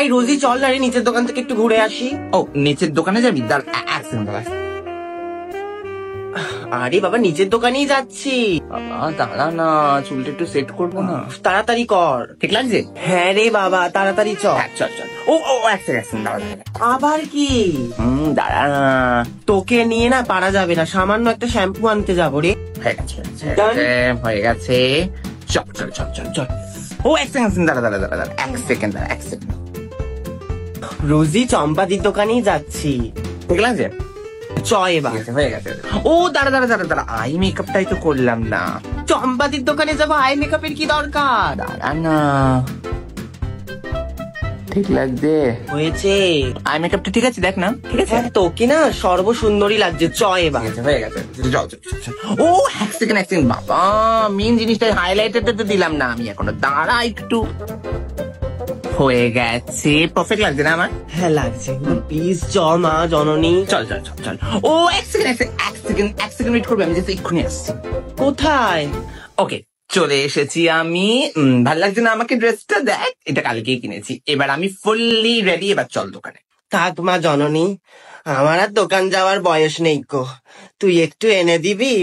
এই রোজি চল না রে, নিচের দোকান থেকে একটু ঘুরে আসি। ও নিচের দোকানে যাবি? আরে বাবা, নিচের দোকানেই যাচ্ছি। দাঁড়া না, চুলটা একটু সেট করবো না। তাড়াতাড়ি কর। ঠিক লাগছে? হ্যাঁ রে বাবা, তাড়াতাড়ি চল। চল চল। ও ও এক সেকেন্ড দাঁড়া। আবার কি? দাঁড়া না, তোকে নিয়ে না পারা যাবে না, সামান্য একটা শ্যাম্পু আনতে যাবো রে। হয়ে গেছে হয়ে গেছে। চল চল চল চল চল। ও এক সেকেন্ড দাঁড়া দাঁড়া দাঁড়া দাঁড়া, এক সেকেন্ড দাঁড়া, এক সেকেন্ড। রোজি চম্পাদির দোকানেই যাচ্ছি। ঠিক লাগছে? চ এবার। হয়ে গেছে। ও দাঁড়া দাঁড়া দাঁড়া দাঁড়া, আই মেকআপটাই তো করলাম না। চম্পাদির দোকানে যাবো, আই মেকআপের কি দরকার? দাঁড়া না, ঠিক লাগছে? হয়েছে। আই মেকআপটা ঠিক আছে, দেখ না। ঠিক আছে, তোকে না সর্বসুন্দরী লাগছে। চ এবার। হয়ে গেছে। ও এক সেকেন্ড বাবা, মেন জিনিসটা হাইলাইটারটা তো দিলাম না আমি এখনো। দাঁড়া একটু। হয়ে গেছে, পারফেক্ট লাগছে না আমার? হ্যাঁ লাগছে। প্লিজ চ মা জননী। চল চল চল চল। ও এক সেকেন্ড ওয়েট করবে, আমি জাস্ট এক্ষুনি আসছি। কোথায়? ওকে চলে এসেছি আমি। ভাল লাগছে না আমাকে ড্রেসটা? দেখ, এটা কালকেই কিনেছি। এবার আমি ফুললি রেডি, এবার চল দোকানে। থাক মা জননী, আমার আর দোকান যাওয়ার বয়স নেই গো, তুই একটু এনে দিবি?